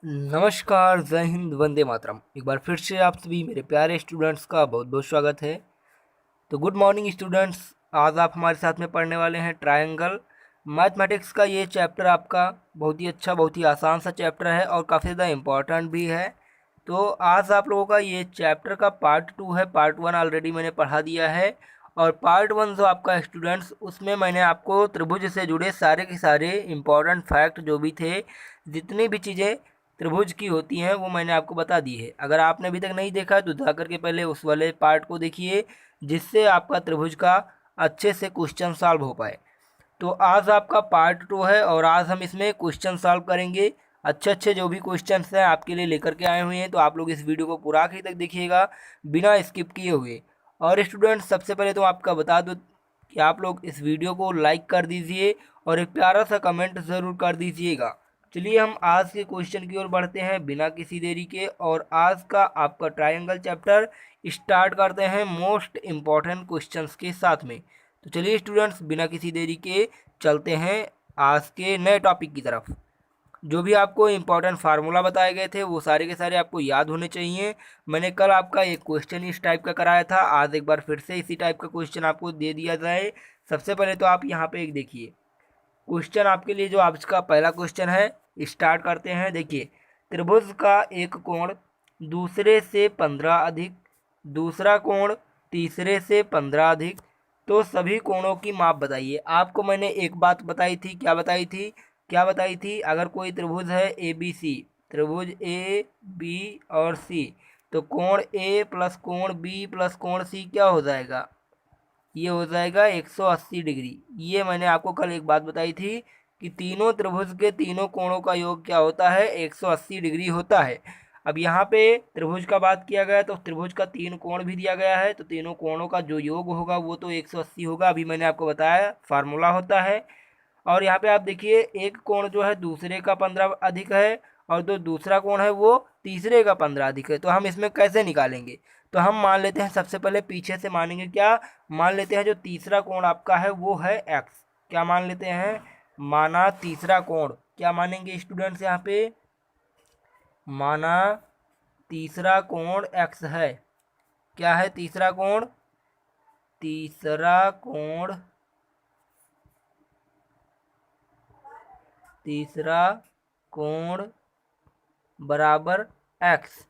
नमस्कार, जय हिंद, वंदे मातरम। एक बार फिर से आप सभी मेरे प्यारे स्टूडेंट्स का बहुत बहुत स्वागत है। तो गुड मॉर्निंग स्टूडेंट्स। आज आप हमारे साथ में पढ़ने वाले हैं ट्रायंगल मैथमेटिक्स का। ये चैप्टर आपका बहुत ही अच्छा, बहुत ही आसान सा चैप्टर है और काफ़ी ज़्यादा इम्पॉर्टेंट भी है। तो आज आप लोगों का ये चैप्टर का पार्ट 2 है। पार्ट 1 ऑलरेडी मैंने पढ़ा दिया है और पार्ट 1 जो आपका स्टूडेंट्स, उसमें मैंने आपको त्रिभुज से जुड़े सारे के सारे इम्पॉर्टेंट फैक्ट जो भी थे, जितनी भी चीज़ें त्रिभुज की होती हैं, वो मैंने आपको बता दी है। अगर आपने अभी तक नहीं देखा तो जा करके पहले उस वाले पार्ट को देखिए, जिससे आपका त्रिभुज का अच्छे से क्वेश्चन सॉल्व हो पाए। तो आज आपका पार्ट 2 है और आज हम इसमें क्वेश्चन सॉल्व करेंगे। अच्छे अच्छे जो भी क्वेश्चंस हैं आपके लिए लेकर के आए हुए हैं, तो आप लोग इस वीडियो को पूरा आखिर तक देखिएगा बिना स्किप किए हुए। और स्टूडेंट्स, सबसे पहले तो आपका बता दूं कि आप लोग इस वीडियो को लाइक कर दीजिए और एक प्यारा सा कमेंट ज़रूर कर दीजिएगा। चलिए हम आज के क्वेश्चन की ओर बढ़ते हैं बिना किसी देरी के, और आज का आपका ट्रायंगल चैप्टर स्टार्ट करते हैं मोस्ट इम्पॉर्टेंट क्वेश्चंस के साथ में। तो चलिए स्टूडेंट्स, बिना किसी देरी के चलते हैं आज के नए टॉपिक की तरफ। जो भी आपको इम्पोर्टेंट फार्मूला बताए गए थे वो सारे के सारे आपको याद होने चाहिए। मैंने कल आपका एक क्वेश्चन इस टाइप का कराया था, आज एक बार फिर से इसी टाइप का क्वेश्चन आपको दे दिया जाए। सबसे पहले तो आप यहाँ पे एक देखिए क्वेश्चन आपके लिए, जो आज का पहला क्वेश्चन है। स्टार्ट करते हैं। देखिए, त्रिभुज का एक कोण दूसरे से 15 अधिक, दूसरा कोण तीसरे से 15 अधिक, तो सभी कोणों की माप बताइए। आपको मैंने एक बात बताई थी, क्या बताई थी, क्या बताई थी? अगर कोई त्रिभुज है ए बी सी, त्रिभुज ए बी और सी, तो कोण ए प्लस कोण बी प्लस कोण सी क्या हो जाएगा? ये हो जाएगा 180 डिग्री। ये मैंने आपको कल एक बात बताई थी कि तीनों त्रिभुज के तीनों कोणों का योग क्या होता है? 180 डिग्री होता है। अब यहाँ पे त्रिभुज का बात किया गया तो त्रिभुज का 3 कोण भी दिया गया है, तो तीनों कोणों का जो योग होगा वो तो 180 होगा। अभी मैंने आपको बताया फार्मूला होता है। और यहाँ पे आप देखिए, एक कोण जो है दूसरे का 15 अधिक है और जो दूसरा कोण है वो तीसरे का 15 अधिक है। तो हम इसमें कैसे निकालेंगे? तो हम मान लेते हैं, सबसे पहले पीछे से मानेंगे। क्या मान लेते हैं? जो तीसरा कोण आपका है वो है एक्स। क्या मान लेते हैं? माना तीसरा कोण, क्या मानेंगे स्टूडेंट्स? यहाँ पे माना तीसरा कोण एक्स है। क्या है तीसरा कोण? तीसरा कोण, तीसरा कोण बराबर एक्स।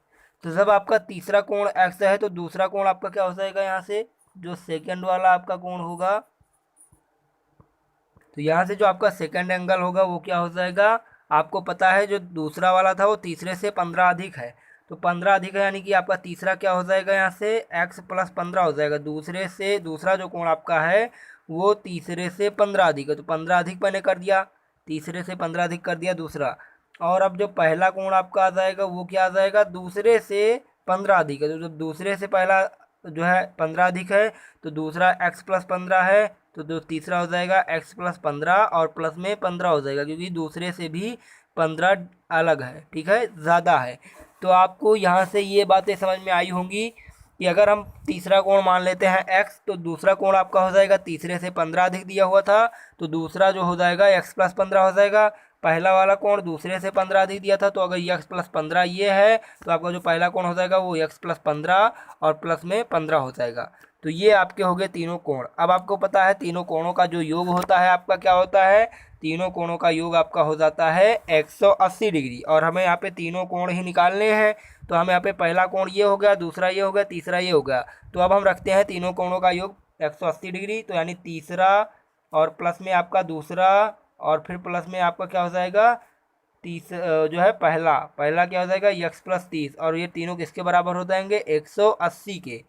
तो जब आपका तीसरा कोण एक्स है तो दूसरा कोण आपका क्या हो जाएगा? यहाँ से जो सेकंड वाला आपका कोण होगा, तो यहाँ से जो आपका सेकंड एंगल होगा वो क्या हो जाएगा? आपको पता है जो दूसरा वाला था वो तीसरे से 15 अधिक है, तो 15 अधिक है, यानी कि आपका तीसरा क्या हो जाएगा? यहाँ से x प्लस 15 हो जाएगा। दूसरे से दूसरा जो कोण आपका है वो तीसरे से 15 अधिक है, तो 15 अधिक मैंने कर दिया, तीसरे से 15 अधिक कर दिया दूसरा। और अब जो पहला कोण आपका आ जाएगा वो क्या आ जाएगा? दूसरे से 15 अधिक है, तो जब दूसरे से पहला जो है 15 अधिक है तो दूसरा x प्लस 15 है, तो जो तीसरा हो जाएगा x प्लस 15 और प्लस में 15 हो जाएगा, क्योंकि दूसरे से भी 15 अलग है, ठीक है, ज़्यादा है। तो आपको यहाँ से ये बातें समझ में आई होंगी कि अगर हम तीसरा कोण मान लेते हैं x, तो दूसरा कोण आपका हो जाएगा तीसरे से 15 अधिक दिया हुआ था, तो दूसरा जो हो जाएगा x प्लस 15 हो जाएगा। पहला वाला कोण दूसरे से 15 अधिक दिया था, तो अगर x प्लस 15 ये है तो आपका जो पहला कोण हो जाएगा वो x प्लस 15 और प्लस में 15 हो जाएगा। तो ये आपके हो गए तीनों कोण। अब आपको पता है तीनों कोणों का जो योग होता है आपका क्या होता है? तीनों कोणों का योग आपका हो जाता है 180 डिग्री। और हमें यहाँ पे तीनों कोण ही निकालने हैं, तो हम यहाँ पे पहला कोण ये हो गया, दूसरा ये हो गया, तीसरा ये हो गया। तो अब हम रखते हैं तीनों कोणों का योग 180 डिग्री, तो यानी तीसरा और प्लस में आपका दूसरा और फिर प्लस में आपका क्या हो जाएगा? जो है पहला, पहला क्या हो जाएगा? x प्लस 30, और ये तीनों किसके बराबर हो जाएंगे? 180 के।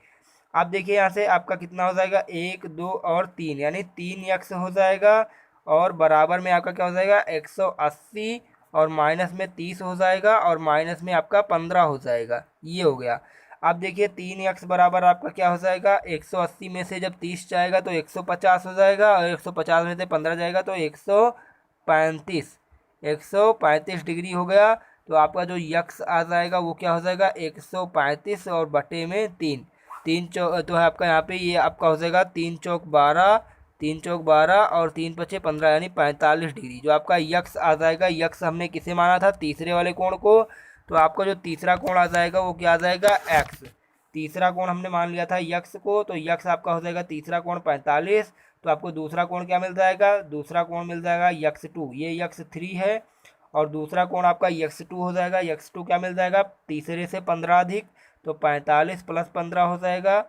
अब देखिए यहाँ से आपका कितना हो जाएगा? 1 2 और 3, यानी 3x हो जाएगा, और बराबर में आपका क्या हो जाएगा? 180, और माइनस में 30 हो जाएगा, और माइनस में आपका 15 हो जाएगा। ये हो गया। अब देखिए 3x बराबर आपका क्या हो जाएगा? 180 में से जब 30 जाएगा तो 150 हो जाएगा, और 150 में से 15 जाएगा तो 135, 135 डिग्री हो गया। तो आपका जो यक्स आ जाएगा वो क्या हो जाएगा? 135 और बटे में 3, 3 चौक तो है आपका यहाँ पे, ये आपका हो जाएगा 3 चौक 12, 3 चौक 12 और 3 पचे 15 यानी 45 डिग्री। जो आपका यक्स आ जाएगा, यक्स हमने किसे माना था, तीसरे वाले कोण को, तो आपका जो तीसरा कोण आ जाएगा वो क्या आ जाएगा, एक्स। तीसरा कोण हमने मान लिया था यक्स को, तो यक्स आपका हो जाएगा तीसरा कोण 45। तो आपको दूसरा कोण क्या मिल जाएगा, दूसरा कोण मिल जाएगा यक्स 2, ये यक्स 3 है, और दूसरा कोण आपका यक्स 2 हो जाएगा। यक्स 2 क्या मिल जाएगा, तीसरे से 15 अधिक, तो 45 प्लस 15 हो जाएगा,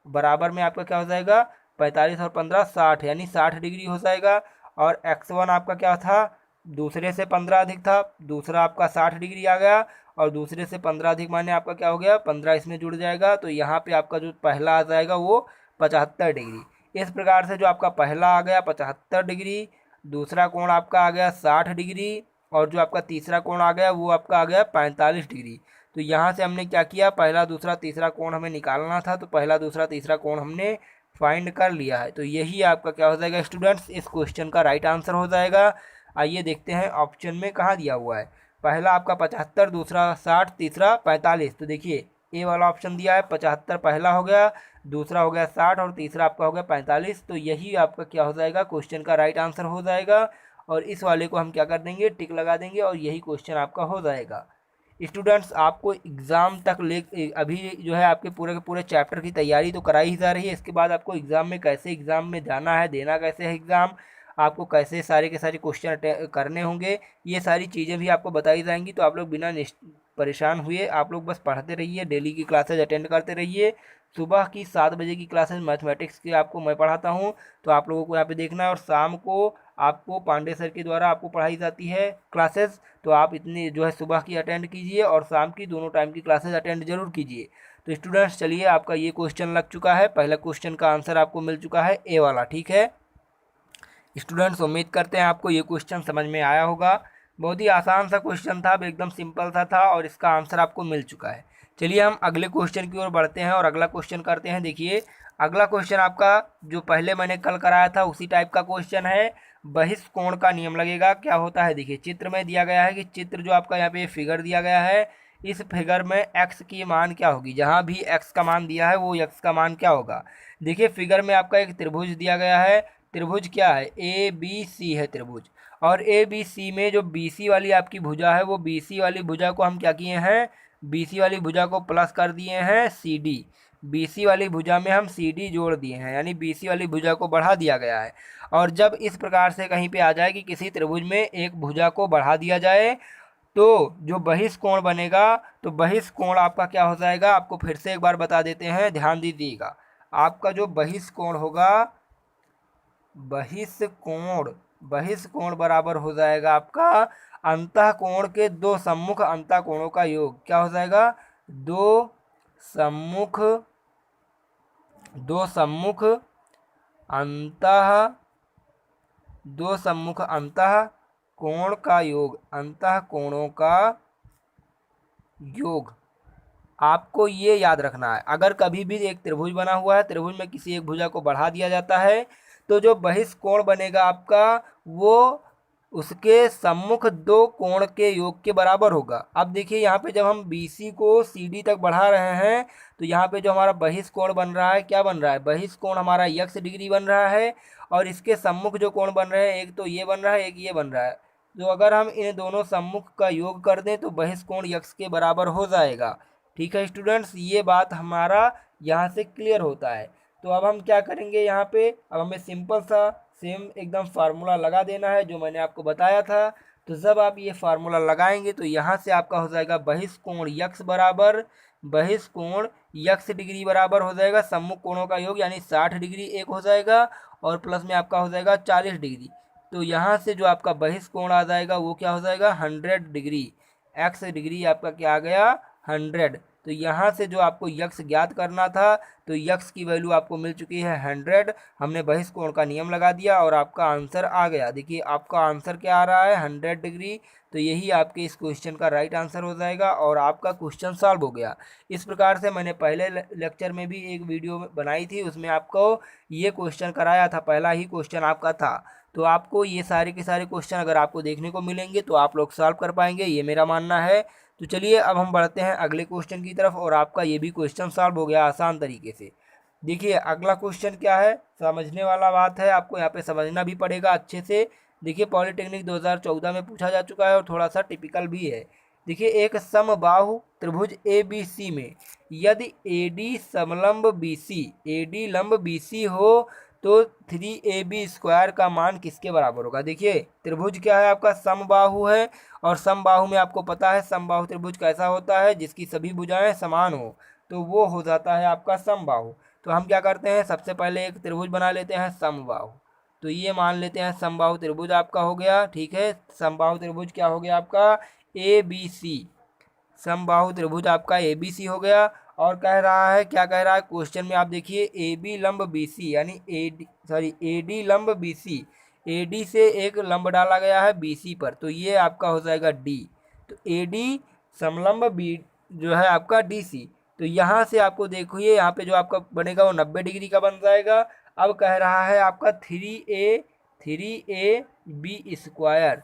बराबर में आपका क्या हो जाएगा, 45 और 15 60, यानी 60 डिग्री हो जाएगा। और x1 आपका क्या था, दूसरे से 15 अधिक था, दूसरा आपका 60 डिग्री आ गया, और दूसरे से 15 अधिक माने आपका क्या हो गया, 15 इसमें जुड़ जाएगा, तो यहाँ पे आपका जो पहला आ जाएगा वो 75 डिग्री। इस प्रकार से जो आपका पहला आ गया 75 डिग्री, दूसरा कोण आपका आ गया 60 डिग्री, और जो आपका तीसरा कोण आ गया वो आपका आ गया 45 डिग्री। तो यहाँ से हमने क्या किया, पहला दूसरा तीसरा कोण हमें निकालना था, तो पहला दूसरा तीसरा कोण हमने फाइंड कर लिया है। तो यही आपका क्या हो जाएगा स्टूडेंट्स, इस क्वेश्चन का राइट आंसर हो जाएगा। आइए देखते हैं ऑप्शन में कहाँ दिया हुआ है। पहला आपका 75, दूसरा 60, तीसरा 45। तो देखिए ए वाला ऑप्शन दिया है, 75 पहला हो गया, दूसरा हो गया 60 और तीसरा आपका हो गया 45। तो यही आपका क्या हो जाएगा, क्वेश्चन का राइट आंसर हो जाएगा। और इस वाले को हम क्या कर देंगे, टिक लगा देंगे, और यही क्वेश्चन आपका हो जाएगा। स्टूडेंट्स आपको एग्ज़ाम तक ले अभी जो है आपके पूरे के पूरे चैप्टर की तैयारी तो कराई ही जा रही है, इसके बाद आपको एग्ज़ाम में कैसे एग्ज़ाम में जाना है, देना कैसे है एग्ज़ाम, आपको कैसे सारे के सारे क्वेश्चन करने होंगे, ये सारी चीज़ें भी आपको बताई जाएंगी। तो आप लोग बिना परेशान हुए आप लोग बस पढ़ते रहिए, डेली की क्लासेज अटेंड करते रहिए। सुबह की 7 बजे की क्लासेज मैथमेटिक्स की आपको मैं पढ़ाता हूँ, तो आप लोगों को यहाँ पे देखना है। और शाम को आपको पांडे सर के द्वारा आपको पढ़ाई जाती है क्लासेस, तो आप इतनी जो है सुबह की अटेंड कीजिए और शाम की दोनों टाइम की क्लासेस अटेंड जरूर कीजिए। तो स्टूडेंट्स चलिए, आपका ये क्वेश्चन लग चुका है, पहला क्वेश्चन का आंसर आपको मिल चुका है ए वाला, ठीक है स्टूडेंट्स। उम्मीद करते हैं आपको ये क्वेश्चन समझ में आया होगा। बहुत ही आसान सा क्वेश्चन था, एकदम सिंपल सा था, और इसका आंसर आपको मिल चुका है। चलिए हम अगले क्वेश्चन की ओर बढ़ते हैं और अगला क्वेश्चन करते हैं। देखिए अगला क्वेश्चन आपका जो पहले मैंने कल कराया था उसी टाइप का क्वेश्चन है। बहिष्कोण का नियम लगेगा, क्या होता है देखिए चित्र में दिया गया है कि चित्र जो आपका यहाँ पे फिगर दिया गया है, इस फिगर में x की मान क्या होगी, जहाँ भी x का मान दिया है वो x का मान क्या होगा। देखिए फिगर में आपका एक त्रिभुज दिया गया है, त्रिभुज क्या है, ए बी सी है त्रिभुज, और ए बी सी में जो बी सी वाली आपकी भुजा है, वो बी सी वाली भुजा को हम क्या किए हैं, बी सी वाली भुजा को प्लस कर दिए हैं सी डी, बी सी वाली भुजा में हम सी डी जोड़ दिए हैं, यानी बी सी वाली भुजा को बढ़ा दिया गया है। और जब इस प्रकार से कहीं पे आ जाए कि किसी त्रिभुज में एक भुजा को बढ़ा दिया जाए, तो जो बहिष्कोण बनेगा, तो बहिष्कोण आपका क्या हो जाएगा, आपको फिर से एक बार बता देते हैं, ध्यान दीजिएगा। आपका जो बहिष्कोण होगा, बहिष्कोण, बहिष्कोण बराबर हो जाएगा आपका अंतःकोण के दो सम्मुख अंतःकोणों का योग। क्या हो जाएगा, दो सम्मुख अंतः दो सम्मुख अंतः कोण का योग, अंतः कोणों का योग। आपको ये याद रखना है, अगर कभी भी एक त्रिभुज बना हुआ है, त्रिभुज में किसी एक भुजा को बढ़ा दिया जाता है, तो जो बहिष्कोण बनेगा आपका वो उसके सम्मुख दो कोण के योग के बराबर होगा। अब देखिए यहाँ पे जब हम BC को CD तक बढ़ा रहे हैं, तो यहाँ पे जो हमारा बहिष्कोण बन रहा है, क्या बन रहा है, बहिष्कोण हमारा x डिग्री बन रहा है, और इसके सम्मुख जो कोण बन रहे हैं, एक तो ये बन रहा है, एक ये बन रहा है। तो अगर हम इन दोनों सम्मुख का योग कर दें तो बहिष्कोण x के बराबर हो जाएगा। ठीक है स्टूडेंट्स, ये बात हमारा यहाँ से क्लियर होता है। तो अब हम क्या करेंगे, यहाँ पे अब हमें सिंपल सा सेम एकदम फार्मूला लगा देना है जो मैंने आपको बताया था। तो जब आप ये फार्मूला लगाएंगे तो यहाँ से आपका हो जाएगा बहिष्कोण x बराबर, बहिष्कोण x डिग्री बराबर हो जाएगा सम्मुख कोणों का योग, यानी 60 डिग्री एक हो जाएगा, और प्लस में आपका हो जाएगा 40 डिग्री। तो यहाँ से जो आपका बहिष्कोण आ जाएगा वो क्या हो जाएगा 100 डिग्री, x डिग्री आपका क्या आ गया 100। तो यहाँ से जो आपको यक्स ज्ञात करना था, तो यक्स की वैल्यू आपको मिल चुकी है 100। हमने बहिष्कोण का नियम लगा दिया और आपका आंसर आ गया। देखिए आपका आंसर क्या आ रहा है 100 डिग्री। तो यही आपके इस क्वेश्चन का राइट आंसर हो जाएगा और आपका क्वेश्चन सॉल्व हो गया। इस प्रकार से मैंने पहले लेक्चर में भी एक वीडियो बनाई थी, उसमें आपको ये क्वेश्चन कराया था, पहला ही क्वेश्चन आपका था। तो आपको ये सारे के सारे क्वेश्चन अगर आपको देखने को मिलेंगे तो आप लोग सॉल्व कर पाएंगे, ये मेरा मानना है। तो चलिए अब हम बढ़ते हैं अगले क्वेश्चन की तरफ, और आपका ये भी क्वेश्चन सॉल्व हो गया आसान तरीके से। देखिए अगला क्वेश्चन क्या है, समझने वाला बात है, आपको यहाँ पे समझना भी पड़ेगा अच्छे से। देखिए पॉलिटेक्निक 2014 में पूछा जा चुका है और थोड़ा सा टिपिकल भी है। देखिए एक समबाहु त्रिभुज ए बी सी में यदि ए डी समलंब बी सी, ए डी लंब बी सी हो तो 3AB² का मान किसके बराबर होगा। देखिए त्रिभुज क्या है आपका, समबाहु है, और समबाहु में आपको पता है समबाहु त्रिभुज कैसा होता है, जिसकी सभी भुजाएं समान हो, तो वो हो जाता है आपका समबाहु। तो हम क्या करते हैं, सबसे पहले एक त्रिभुज बना लेते हैं समबाहु। तो ये मान लेते हैं समबाहु त्रिभुज आपका हो गया, ठीक है। समबाहु त्रिभुज क्या हो गया आपका, ए बी सी। समबाहु त्रिभुज आपका ए बी सी हो गया। और कह रहा है, क्या कह रहा है क्वेश्चन में, आप देखिए ए बी लंब बी सी, यानी ए डी लंब बी सी, ए डी से एक लंब डाला गया है बी सी पर, तो ये आपका हो जाएगा डी। तो ए डी समलंब बी जो है आपका डी सी। तो यहाँ से आपको देखिए यहाँ पे जो आपका बनेगा वो 90 डिग्री का बन जाएगा। अब कह रहा है आपका 3AB²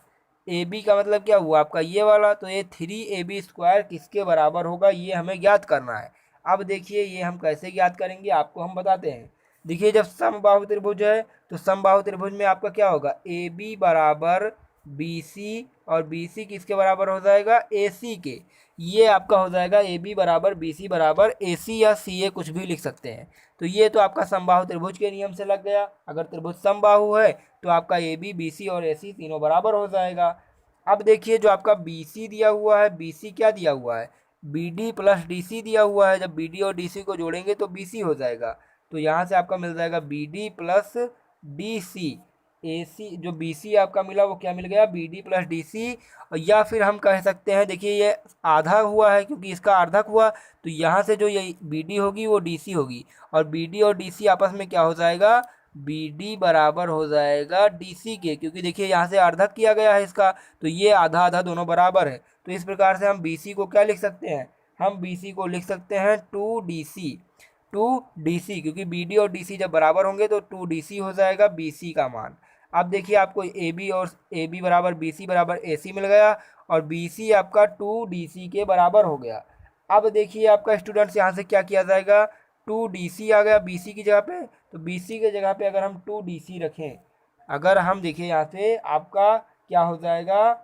ए बी का मतलब क्या हुआ आपका ये वाला, तो ये 3AB² किसके बराबर होगा, ये हमें ज्ञात करना है। अब देखिए ये हम कैसे ज्ञात करेंगे आपको हम बताते हैं। देखिए जब समबाहु त्रिभुज है तो समबाहु त्रिभुज में आपका क्या होगा, ए बी बराबर बी सी, और बी सी किसके बराबर हो जाएगा, ए सी के। ये आपका हो जाएगा ए बी बराबर बी सी बराबर ए सी या सी ए, कुछ भी लिख सकते हैं। तो ये तो आपका समबाहु त्रिभुज के नियम से लग गया। अगर त्रिभुज समबाहु है तो आपका ए बी बी सी और ए सी तीनों बराबर हो जाएगा। अब देखिए जो आपका बी सी दिया हुआ है, बी सी क्या दिया हुआ है, B D plus D C दिया हुआ है। जब बी डी और डी सी को जोड़ेंगे तो बी सी हो जाएगा। तो यहाँ से आपका मिल जाएगा B D plus D C. A C जो बी सी आपका मिला वो क्या मिल गया, B D plus D C. या फिर हम कह सकते हैं, देखिए ये आधा हुआ है क्योंकि इसका अर्धक हुआ, तो यहाँ से जो ये बी डी होगी वो डी सी होगी, और बी डी और डी सी आपस में क्या हो जाएगा, बी डी बराबर हो जाएगा डी सी के, क्योंकि देखिए यहाँ से अर्धक किया गया है इसका, तो ये आधा आधा दोनों बराबर है। तो इस प्रकार से हम बी सी को क्या लिख सकते हैं, हम बी सी को लिख सकते हैं 2DC, 2DC, क्योंकि बी डी और डी सी जब बराबर होंगे तो 2DC हो जाएगा बी सी का मान। अब देखिए आपको ए बी और ए बी बराबर बी सी बराबर ए सी मिल गया, और बी सी आपका 2DC के बराबर हो गया। अब देखिए आपका स्टूडेंट्स यहाँ से क्या किया जाएगा, 2DC आ गया बी सी की जगह पे, तो बी सी की जगह पे अगर हम 2DC रखें, अगर हम देखिए यहाँ से आपका क्या हो जाएगा,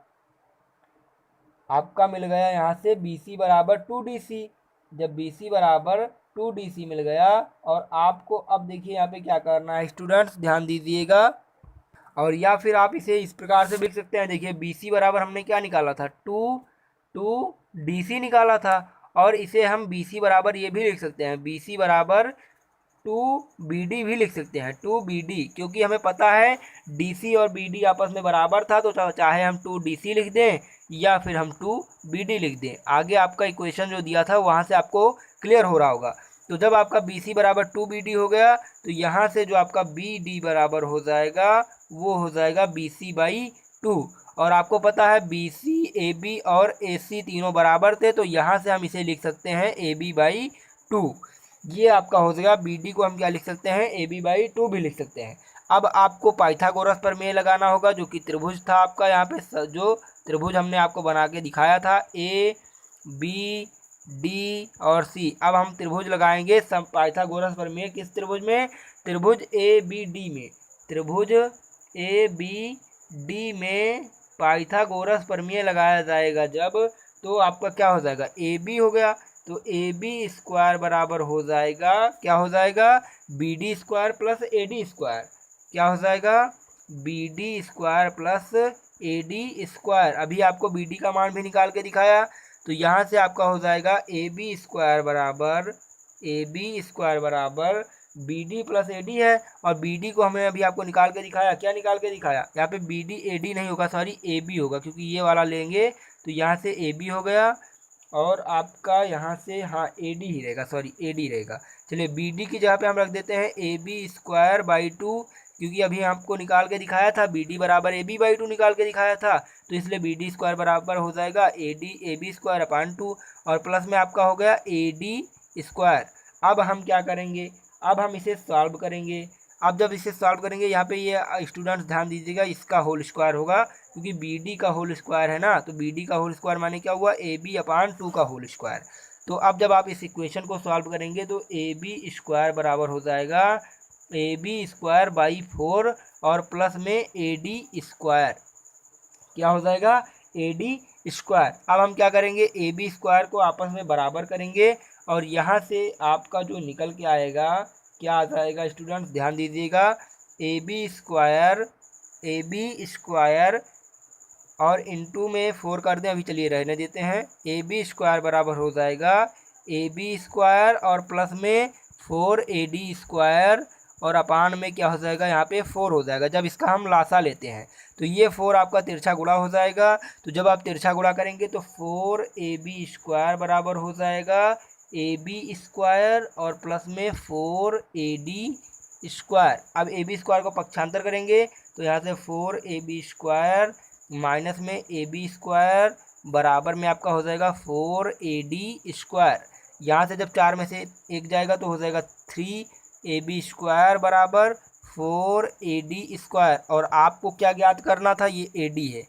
आपका मिल गया यहाँ से बी सी बराबर 2DC। जब बी सी बराबर 2DC मिल गया, और आपको अब देखिए यहाँ पे क्या करना है स्टूडेंट्स, ध्यान दीजिएगा। और या फिर आप इसे इस प्रकार से भी लिख सकते हैं, देखिए बी सी बराबर हमने क्या निकाला था, 2DC निकाला था, और इसे हम बी सी बराबर ये भी लिख सकते हैं, बी सी बराबर 2BD भी लिख सकते हैं, 2BD, क्योंकि हमें पता है DC और BD आपस में बराबर था, तो चाहे हम 2DC लिख दें या फिर हम 2BD लिख दें। आगे आपका इक्वेशन जो दिया था वहाँ से आपको क्लियर हो रहा होगा। तो जब आपका BC बराबर 2BD हो गया, तो यहाँ से जो आपका BD बराबर हो जाएगा वो हो जाएगा BC/2। और आपको पता है BC, AB और AC तीनों बराबर थे, तो यहाँ से हम इसे लिख सकते हैं AB/2। ये आपका हो जाएगा, BD को हम क्या लिख सकते हैं, AB/2 भी लिख सकते हैं। अब आपको पाइथागोरस प्रमेय लगाना होगा, जो कि त्रिभुज था आपका यहाँ पे, जो त्रिभुज हमने आपको बना के दिखाया था ABD और C। अब हम त्रिभुज लगाएंगे सब पाइथागोरस प्रमेय किस त्रिभुज में, त्रिभुज ABD में। त्रिभुज ABD में पाइथागोरस प्रमेय लगाया जाएगा जब, तो आपका क्या हो जाएगा, AB हो गया, तो AB² बराबर हो जाएगा, क्या हो जाएगा, BD² प्लस AD²। क्या हो जाएगा, BD² प्लस AD²। अभी आपको BD का मान भी निकाल के दिखाया, तो यहाँ से आपका हो जाएगा AB² बराबर BD प्लस AD है, और BD को हमने अभी आपको निकाल के दिखाया, क्या निकाल के दिखाया, यहाँ पे BD AD नहीं होगा, सॉरी AB होगा, क्योंकि ये वाला लेंगे तो यहाँ से AB हो गया, और आपका यहाँ से हाँ AD ही रहेगा, सॉरी AD रहेगा। चलिए BD की जगह पे हम रख देते हैं AB²/2, क्योंकि अभी आपको निकाल के दिखाया था BD बराबर AB/2 निकाल के दिखाया था, तो इसलिए BD² बराबर हो जाएगा AB²/2, और प्लस में आपका हो गया AD²। अब हम क्या करेंगे, अब हम इसे सॉल्व करेंगे। अब जब इसे सॉल्व करेंगे, यहाँ पे ये स्टूडेंट्स ध्यान दीजिएगा, इसका होल स्क्वायर होगा, क्योंकि BD का होल स्क्वायर है ना, तो BD का होल स्क्वायर माने क्या हुआ, AB/2 का होल स्क्वायर। तो अब जब आप इस इक्वेशन को सॉल्व करेंगे तो ए बी स्क्वायर बराबर हो जाएगा ए बी स्क्वायर बाई 4 और प्लस में ए डी स्क्वायर, क्या हो जाएगा ए डी स्क्वायर। अब हम क्या करेंगे, ए बी स्क्वायर को आपस में बराबर करेंगे और यहाँ से आपका जो निकल के आएगा क्या आ जाएगा स्टूडेंट्स, ध्यान दीजिएगा, ए बी स्क्वायर और इंटू में 4 कर दें, अभी चलिए रहने देते हैं, ए बी स्क्वायर बराबर हो जाएगा ए बी स्क्वायर और प्लस में 4 ए डी स्क्वायर और अपान में क्या हो जाएगा यहाँ पे 4 हो जाएगा। जब इसका हम लासा लेते हैं तो ये 4 आपका तिरछा गुणा हो जाएगा, तो जब आप तिरछा गुणा करेंगे तो 4 ए बी स्क्वायर बराबर हो जाएगा ए बी स्क्वायर और प्लस में 4 ए डी स्क्वायर। अब ए बी स्क्वायर को पक्षांतर करेंगे तो यहाँ से 4 ए बी स्क्वायर माइनस में ए बी स्क्वायर बराबर में आपका हो जाएगा 4 ए डी स्क्वायर। यहाँ से जब 4 में से 1 जाएगा तो हो जाएगा 3 ए बी स्क्वायर बराबर 4 ए डी स्क्वायर। और आपको क्या ज्ञात करना था, ये ए डी है,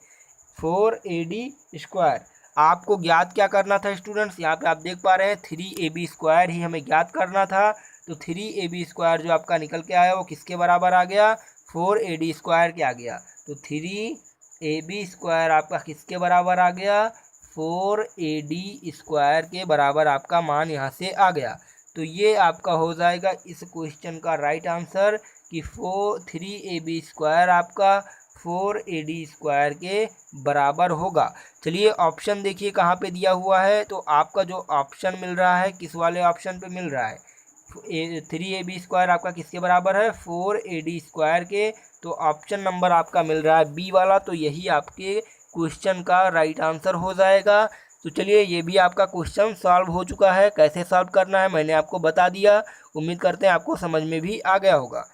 4 ए डी स्क्वायर। आपको ज्ञात क्या करना था स्टूडेंट्स, यहाँ पे आप देख पा रहे हैं 3 ए बी स्क्वायर ही हमें ज्ञात करना था। तो 3 ए बी स्क्वायर जो आपका निकल के आया वो किसके बराबर आ गया, 4 ए डी स्क्वायर के आ गया। तो 3 ए बी स्क्वायर आपका किसके बराबर आ गया, 4 ए डी स्क्वायर के बराबर आपका मान यहाँ से आ गया। तो ये आपका हो जाएगा इस क्वेश्चन का राइट आंसर कि 3 ए बी स्क्वायर आपका 4 ए डी स्क्वायर के बराबर होगा। चलिए ऑप्शन देखिए कहाँ पे दिया हुआ है, तो आपका जो ऑप्शन मिल रहा है किस वाले ऑप्शन पे मिल रहा है, 3 ए बी स्क्वायर आपका किसके बराबर है, 4 ए डी स्क्वायर के। तो ऑप्शन नंबर आपका मिल रहा है बी वाला, तो यही आपके क्वेश्चन का राइट आंसर हो जाएगा। तो चलिए ये भी आपका क्वेश्चन सॉल्व हो चुका है, कैसे सॉल्व करना है मैंने आपको बता दिया, उम्मीद करते हैं आपको समझ में भी आ गया होगा।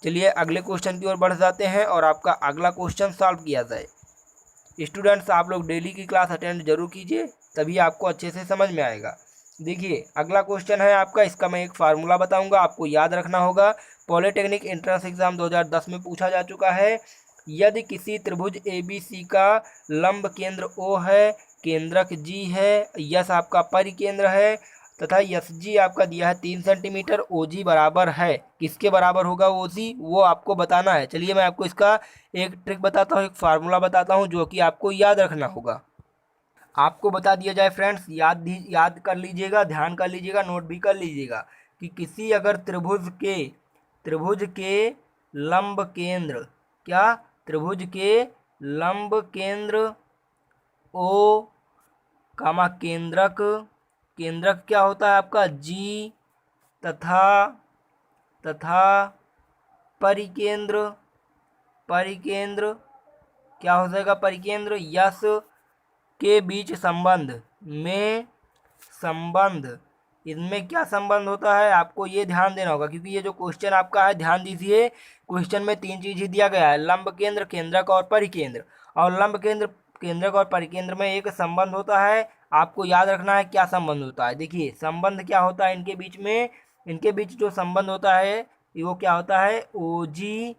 चलिए अगले क्वेश्चन की ओर बढ़ जाते हैं और आपका अगला क्वेश्चन सॉल्व किया जाए। स्टूडेंट्स आप लोग डेली की क्लास अटेंड जरूर कीजिए, तभी आपको अच्छे से समझ में आएगा। देखिए अगला क्वेश्चन है आपका, इसका मैं एक फार्मूला बताऊंगा, आपको याद रखना होगा। पॉलिटेक्निक एंट्रेंस एग्जाम 2010 में पूछा जा चुका है। यदि किसी त्रिभुज ए बी सी का लंब केंद्र ओ है, केंद्रक जी है, यस आपका परिकेंद्र है तथा यस जी आपका दिया है 3 सेंटीमीटर, ओ जी बराबर है, किसके बराबर होगा ओ जी, वो आपको बताना है। चलिए मैं आपको इसका एक ट्रिक बताता हूँ, एक फार्मूला बताता हूँ जो कि आपको याद रखना होगा। आपको बता दिया जाए फ्रेंड्स, याद कर लीजिएगा, ध्यान कर लीजिएगा, नोट भी कर लीजिएगा कि किसी अगर त्रिभुज के लंब केंद्र, क्या त्रिभुज के लंब केंद्र ओ कामा केंद्रक क्या होता है आपका जी तथा परिकेंद्र क्या हो जाएगा, परिकेंद्र यस के बीच इनमें क्या संबंध होता है आपको ये ध्यान देना होगा, क्योंकि ये जो क्वेश्चन आपका है, ध्यान दीजिए क्वेश्चन में 3 चीज ही दिया गया है, लंब केंद्र, केंद्रक और परिकेंद्र। और लंब केंद्र, केंद्रक और परिकेंद्र में एक संबंध होता है, आपको याद रखना है क्या संबंध होता है। देखिए संबंध क्या होता है इनके बीच जो संबंध होता है वो क्या होता है, ओजी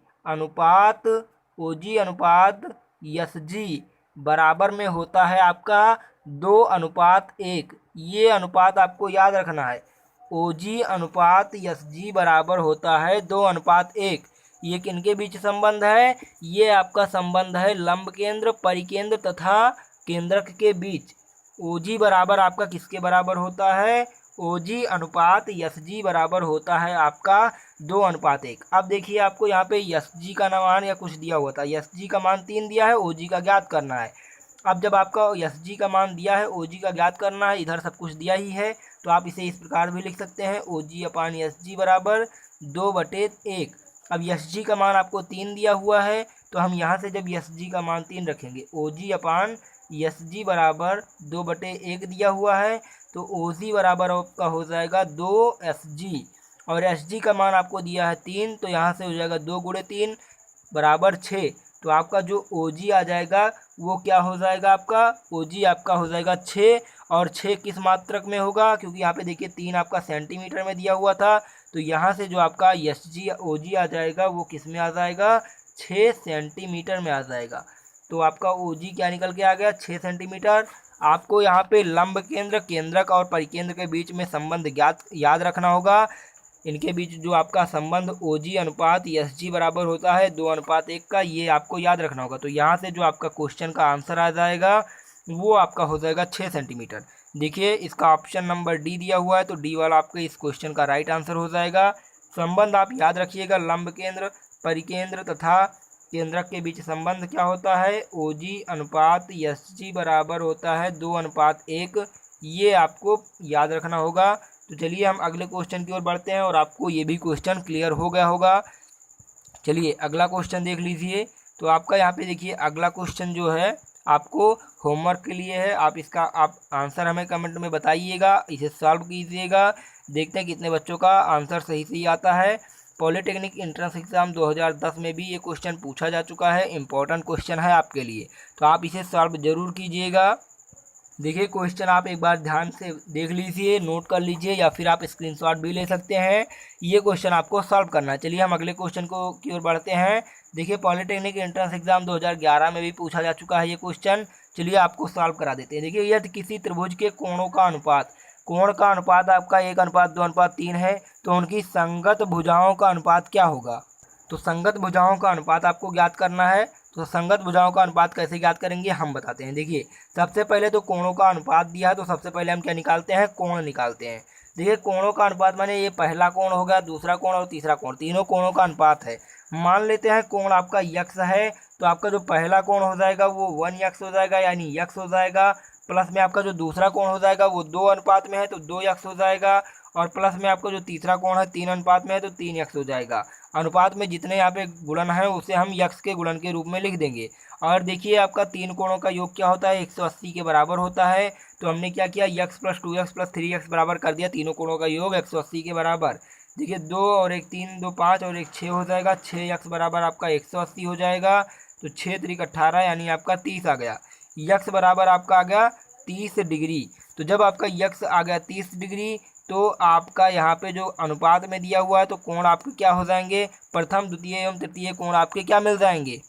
अनुपात यस जी बराबर में होता है आपका 2:1। ये अनुपात आपको याद रखना है, ओजी अनुपात यस जी बराबर होता है 2:1। ये किनके बीच संबंध है, ये आपका संबंध है लंब केंद्र, परिकेंद्र तथा केंद्रक के बीच। ओजी बराबर आपका किसके बराबर होता है, ओजी अनुपात यस जी बराबर होता है आपका 2:1। अब देखिए आपको यहाँ पे यस जी का मान या कुछ दिया हुआ था, यस जी का मान 3 दिया है, ओजी का ज्ञात करना है। अब जब आपका यस जी का मान दिया है, ओजी का ज्ञात करना है, इधर सब कुछ दिया ही है, तो आप इसे इस प्रकार भी लिख सकते हैं, ओजी अपान यस जी बराबर 2/1। अब यस जी का मान आपको 3 दिया हुआ है, तो हम यहाँ से जब यस जी का मान 3 रखेंगे, ओजी अपान यस जी बराबर 2/1 दिया हुआ है, तो ओ जी बराबर आपका हो जाएगा 2 और एस जी का मान आपको दिया है 3, तो यहाँ से हो जाएगा 2 × 3 बराबर 6। तो आपका जो ओ जी आ जाएगा वो क्या हो जाएगा, आपका ओ जी आपका हो जाएगा 6। और 6 किस मात्रक में होगा, क्योंकि यहाँ पे देखिए 3 आपका सेंटीमीटर में दिया हुआ था, तो यहाँ से जो आपका एस जी ओ जी आ जाएगा वो किस में आ जाएगा, 6 सेंटीमीटर में आ जाएगा। तो आपका ओ जी क्या निकल के आ गया, 6 सेंटीमीटर। आपको यहाँ पे लंब केंद्र, केंद्रक और परिकेंद्र के बीच में संबंध याद रखना होगा। इनके बीच जो आपका संबंध OG अनुपात SG बराबर होता है 2:1 का, ये आपको याद रखना होगा। तो यहाँ से जो आपका क्वेश्चन का आंसर आ जाएगा वो आपका हो जाएगा 6 सेंटीमीटर। देखिए इसका ऑप्शन नंबर डी दिया हुआ है, तो डी वाला आपके इस क्वेश्चन का राइट आंसर हो जाएगा। संबंध आप याद रखिएगा, लंब केंद्र, परिकेंद्र तथा केंद्रक के बीच संबंध क्या होता है, OG अनुपात SG बराबर होता है 2:1। ये आपको याद रखना होगा। तो चलिए हम अगले क्वेश्चन की ओर बढ़ते हैं और आपको ये भी क्वेश्चन क्लियर हो गया होगा। चलिए अगला क्वेश्चन देख लीजिए। तो आपका यहाँ पे देखिए अगला क्वेश्चन जो है आपको होमवर्क के लिए है। आप आंसर हमें कमेंट में बताइएगा, इसे सॉल्व कीजिएगा। देखते हैं कितने बच्चों का आंसर सही आता है। पॉलिटेक्निक एंट्रेंस एग्जाम 2010 में भी ये क्वेश्चन पूछा जा चुका है, इंपॉर्टेंट क्वेश्चन है आपके लिए, तो आप इसे सॉल्व जरूर कीजिएगा। देखिए क्वेश्चन आप एक बार ध्यान से देख लीजिए, नोट कर लीजिए या फिर आप स्क्रीनशॉट भी ले सकते हैं। ये क्वेश्चन आपको सॉल्व करना है। चलिए हम अगले क्वेश्चन की ओर बढ़ते हैं। देखिए पॉलिटेक्निक एंट्रेंस एग्जाम 2011 में भी पूछा जा चुका है ये क्वेश्चन। चलिए आपको सॉल्व करा देते हैं। देखिए यदि किसी त्रिभुज के कोणों का अनुपात, कोण का अनुपात आपका 1:2:3 है, तो उनकी संगत भुजाओं का अनुपात क्या होगा। तो संगत भुजाओं का अनुपात आपको ज्ञात करना है। तो संगत भुजाओं का अनुपात कैसे ज्ञात करेंगे हम बताते हैं। देखिए सबसे पहले तो कोणों का अनुपात दिया है, तो सबसे पहले हम क्या निकालते हैं, कोण निकालते हैं। देखिए कोणों का अनुपात माने ये पहला कोण हो गया, दूसरा कोण और तीसरा कोण, तीनों कोणों का अनुपात है। मान लेते हैं कोण आपका यक्स है, तो आपका जो पहला कोण हो जाएगा वो 1 हो जाएगा, यानी यक्स हो जाएगा। प्लस में आपका जो दूसरा कोण हो जाएगा वो 2 अनुपात में है, तो 2 यक्स हो जाएगा। और प्लस में आपका जो तीसरा कोण है 3 अनुपात में है, तो 3 यक्स हो जाएगा। अनुपात में जितने यहाँ पे गुणन है उसे हम यक्स के गुणन के रूप में लिख देंगे। और देखिए आपका तीन कोणों का योग क्या होता है, 180 के बराबर होता है। तो हमने क्या किया, x plus 2x plus 3x बराबर कर दिया, तीनों कोणों का योग 180 के बराबर। देखिए 2 और 1 3, 2 5 और 1 6 हो जाएगा, 6x बराबर आपका 180 हो जाएगा। तो 6 3 18 यानी आपका 30 आ गया। यक्स बराबर आपका आ गया 30 डिग्री। तो जब आपका यक्स आ गया 30 डिग्री, तो आपका यहाँ पे जो अनुपात में दिया हुआ है, तो कोण आपके क्या हो जाएंगे, प्रथम द्वितीय एवं तृतीय कोण आपके क्या मिल जाएंगे।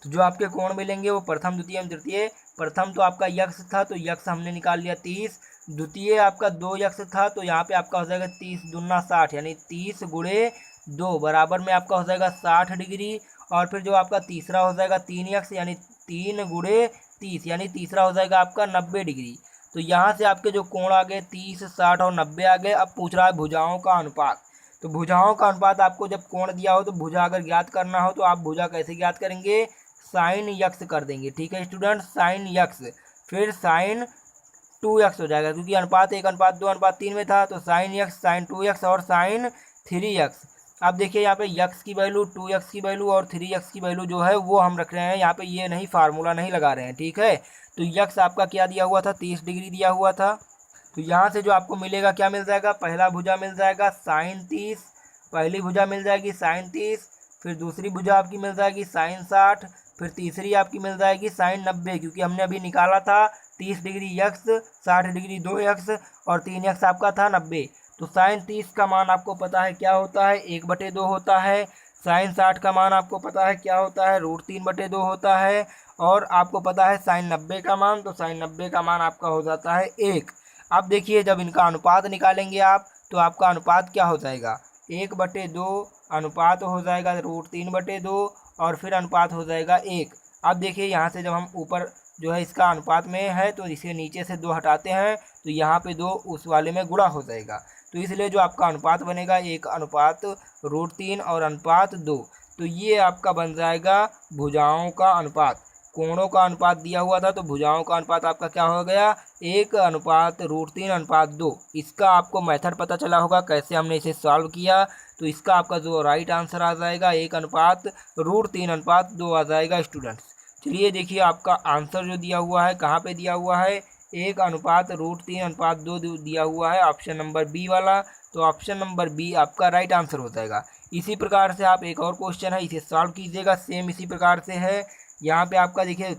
तो जो आपके कोण मिलेंगे वो प्रथम द्वितीय एवं तृतीय। प्रथम तो आपका यक्स था, तो यक्स हमने निकाल लिया 30। द्वितीय आपका 2 यक्स था, तो यहाँ पे आपका हो जाएगा 30 दूना 60, यानी 30 गुणे 2 बराबर में आपका हो जाएगा 60 डिग्री। और फिर जो आपका तीसरा हो जाएगा 3 यक्स, यानी 3 गुणे 30, यानी तीसरा हो जाएगा आपका 90 डिग्री। तो यहाँ से आपके जो कोण आ गए 30, 60 और 90 आ गए। अब पूछ रहा है भुजाओं का अनुपात। तो भुजाओं का अनुपात आपको जब कोण दिया हो तो भुजा अगर ज्ञात करना हो तो आप भुजा कैसे ज्ञात करेंगे, साइन यक्स कर देंगे। ठीक है स्टूडेंट, साइन यक्स, फिर साइन 2x हो जाएगा, क्योंकि अनुपात 1:2:3 में था। तो साइन यक्स, साइन 2x और साइन 3x। अब देखिए यहाँ पे यक्स की वैल्यू, 2x की वैल्यू और 3x की वैल्यू जो है वो हम रख रहे हैं यहाँ पे, ये नहीं फार्मूला नहीं लगा रहे हैं। ठीक है, तो यक्स आपका क्या दिया हुआ था, 30 डिग्री दिया हुआ था। तो यहाँ से जो आपको मिलेगा क्या मिल जाएगा, पहला भुजा मिल जाएगा साइन 30, पहली भुजा मिल जाएगी साइन 30, फिर दूसरी भुजा आपकी मिल जाएगी साइन 60, फिर तीसरी आपकी मिल जाएगी साइन 90, क्योंकि हमने अभी निकाला था 30 डिग्री यक्स, 60 डिग्री 2 यक्स और 3 यक्स आपका था 90। तो साइन 30 का मान आपको पता है क्या होता है, 1/2 होता है। साइन 60 का मान आपको पता है क्या होता है, √3/2 होता है। और आपको पता है साइन 90 का मान, तो साइन 90 का मान आपका हो जाता है 1। अब देखिए जब इनका अनुपात निकालेंगे आप, तो आपका अनुपात क्या हो जाएगा, 1/2 अनुपात हो जाएगा √3/2 और फिर अनुपात हो जाएगा 1। अब देखिए यहाँ से जब हम ऊपर जो है इसका अनुपात में है, तो इसे नीचे से 2 हटाते हैं, तो यहाँ पे 2 उस वाले में गुणा हो जाएगा। तो इसलिए जो आपका अनुपात बनेगा 1:√3 और अनुपात 2। तो ये आपका बन जाएगा भुजाओं का अनुपात। कोणों का अनुपात दिया हुआ था, तो भुजाओं का अनुपात आपका क्या हो गया, 1:√3:2। इसका आपको मेथड पता चला होगा कैसे हमने इसे सॉल्व किया। तो इसका आपका जो राइट आंसर आ जाएगा 1:√3:2 आ जाएगा स्टूडेंट्स। चलिए देखिए आपका आंसर जो दिया हुआ है कहाँ पे दिया हुआ है, 1:√3:2 दिया हुआ है, ऑप्शन नंबर बी वाला। तो ऑप्शन नंबर बी आपका राइट आंसर हो जाएगा। इसी प्रकार से आप एक और क्वेश्चन है इसे सॉल्व कीजिएगा, सेम इसी प्रकार से है। यहाँ पे आपका देखिए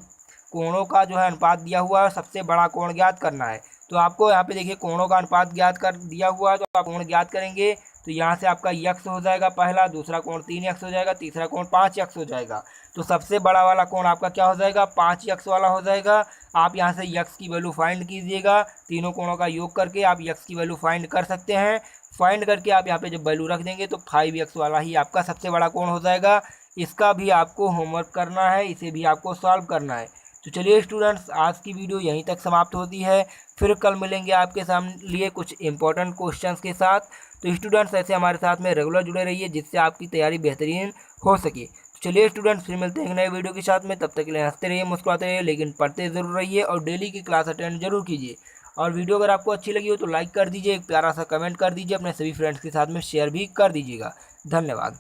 कोणों का जो है अनुपात दिया हुआ है, सबसे बड़ा कोण ज्ञात करना है। तो आपको यहाँ पे देखिए कोणों का अनुपात ज्ञात कर दिया हुआ है, तो आप कोण ज्ञात करेंगे। तो यहाँ से आपका यक्स हो जाएगा पहला, दूसरा कोण 3x हो जाएगा, तीसरा कोण 5x हो जाएगा। तो सबसे बड़ा वाला कोण आपका क्या हो जाएगा, 5x वाला हो जाएगा। आप यहाँ से x की वैल्यू फाइंड कीजिएगा, तीनों कोणों का योग करके आप x की वैल्यू फाइंड कर सकते हैं। फाइंड करके आप यहाँ पे जब वैल्यू रख देंगे तो 5x वाला ही आपका सबसे बड़ा कोण हो जाएगा। इसका भी आपको होमवर्क करना है, इसे भी आपको सॉल्व करना है। तो चलिए स्टूडेंट्स, आज की वीडियो यहीं तक समाप्त होती है। फिर कल मिलेंगे आपके सामने लिए कुछ इंपॉर्टेंट क्वेश्चंस के साथ। तो स्टूडेंट्स ऐसे हमारे साथ में रेगुलर जुड़े रहिए, जिससे आपकी तैयारी बेहतरीन हो सके। तो चलिए स्टूडेंट्स, फिर मिलते हैं एक नए वीडियो के साथ में। तब तक के लिए हंसते रहिए, मुस्कुराते रहिए, लेकिन पढ़ते ज़रूर रहिए और डेली की क्लास अटेंड जरूर कीजिए। और वीडियो अगर आपको अच्छी लगी हो तो लाइक कर दीजिए, एक प्यारा सा कमेंट कर दीजिए, अपने सभी फ्रेंड्स के साथ में शेयर भी कर दीजिएगा। धन्यवाद।